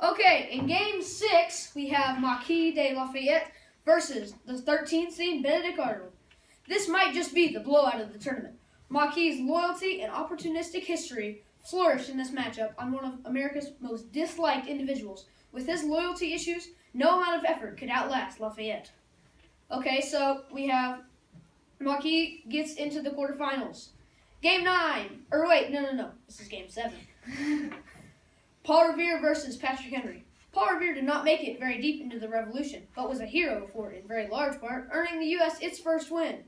Okay, in Game 6, we have Marquis de Lafayette versus the 13th seed Benedict Arnold. This might just be the blowout of the tournament. Marquis' loyalty and opportunistic history flourished in this matchup on one of America's most disliked individuals. With his loyalty issues, no amount of effort could outlast Lafayette. Okay, so we have Marquis gets into the quarterfinals. Game 9. No. This is Game 7. Paul Revere versus Patrick Henry. Paul Revere did not make it very deep into the Revolution, but was a hero for it in very large part, earning the U.S. its first win.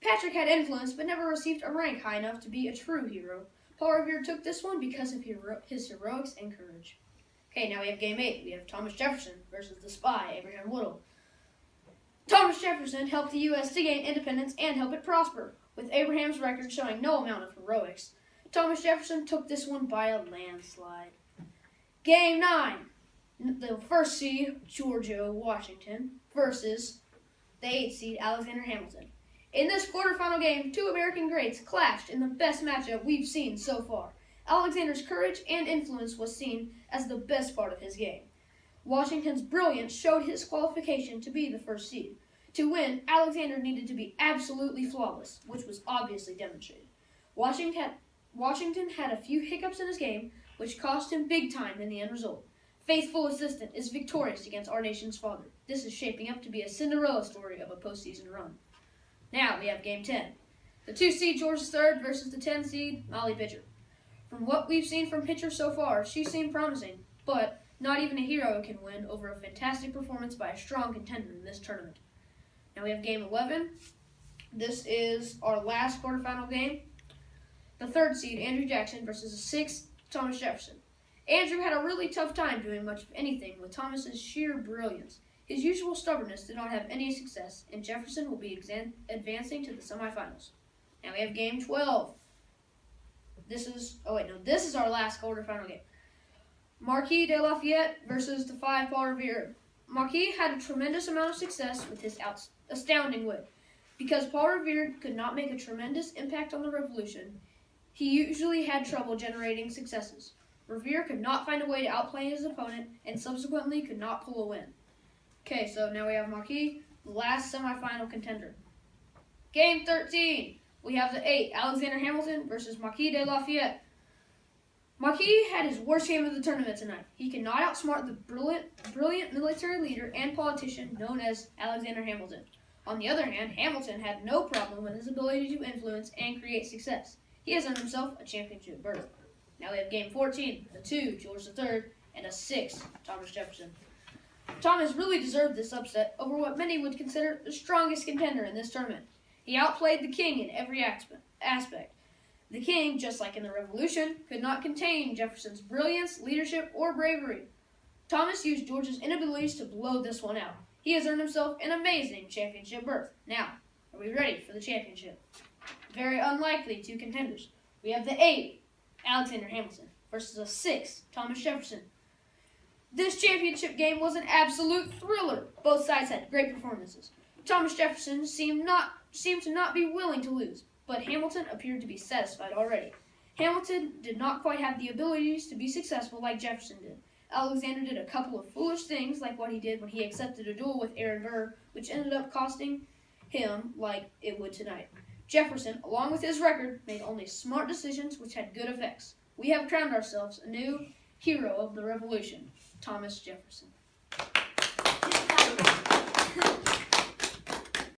Patrick had influence, but never received a rank high enough to be a true hero. Paul Revere took this one because of his heroics and courage. Okay, now we have Game 8. We have Thomas Jefferson versus the spy, Abraham Little. Thomas Jefferson helped the U.S. to gain independence and help it prosper, with Abraham's record showing no amount of heroics. Thomas Jefferson took this one by a landslide. Game 9. The first seed, Georgia Washington, versus the 8th seed, Alexander Hamilton. In this quarterfinal game, two American greats clashed in the best matchup we've seen so far. Alexander's courage and influence was seen as the best part of his game. Washington's brilliance showed his qualification to be the first seed. To win, Alexander needed to be absolutely flawless, which was obviously demonstrated. Washington had a few hiccups in his game, which cost him big time in the end result. Faithful assistant is victorious against our nation's father. This is shaping up to be a Cinderella story of a postseason run. Now we have Game 10. The 2 seed Georgia III versus the 10 seed Molly Pitcher. From what we've seen from Pitcher so far, she seemed promising, but not even a hero can win over a fantastic performance by a strong contender in this tournament. Now we have Game 11. This is our last quarterfinal game. The 3rd seed Andrew Jackson versus the 6th Thomas Jefferson. Andrew had a really tough time doing much of anything with Thomas's sheer brilliance. His usual stubbornness did not have any success, and Jefferson will be advancing to the semifinals. Now we have Game 12. This is our last quarterfinal game. Marquis de Lafayette versus the 5 Paul Revere. Marquis had a tremendous amount of success with his astounding wit. Because Paul Revere could not make a tremendous impact on the Revolution, he usually had trouble generating successes. Revere could not find a way to outplay his opponent and subsequently could not pull a win. Okay, so now we have Marquis, the last semifinal contender. Game 13. We have the 8, Alexander Hamilton versus Marquis de Lafayette. Marquis had his worst game of the tournament tonight. He could not outsmart the brilliant military leader and politician known as Alexander Hamilton. On the other hand, Hamilton had no problem with his ability to influence and create success. He has earned himself a championship berth. Now we have Game 14, a 2, George III, and a 6, Thomas Jefferson. Thomas really deserved this upset over what many would consider the strongest contender in this tournament. He outplayed the king in every aspect. The king, just like in the Revolution, could not contain Jefferson's brilliance, leadership, or bravery. Thomas used George's inabilities to blow this one out. He has earned himself an amazing championship berth. Now, are we ready for the championship? Very unlikely 2 contenders. We have the 8, Alexander Hamilton, versus the 6, Thomas Jefferson. This championship game was an absolute thriller. Both sides had great performances. Thomas Jefferson seemed to not be willing to lose, but Hamilton appeared to be satisfied already. Hamilton did not quite have the abilities to be successful like Jefferson did. Alexander did a couple of foolish things, like what he did when he accepted a duel with Aaron Burr, which ended up costing him like it would tonight. Jefferson, along with his record, made only smart decisions which had good effects. We have crowned ourselves a new hero of the Revolution, Thomas Jefferson.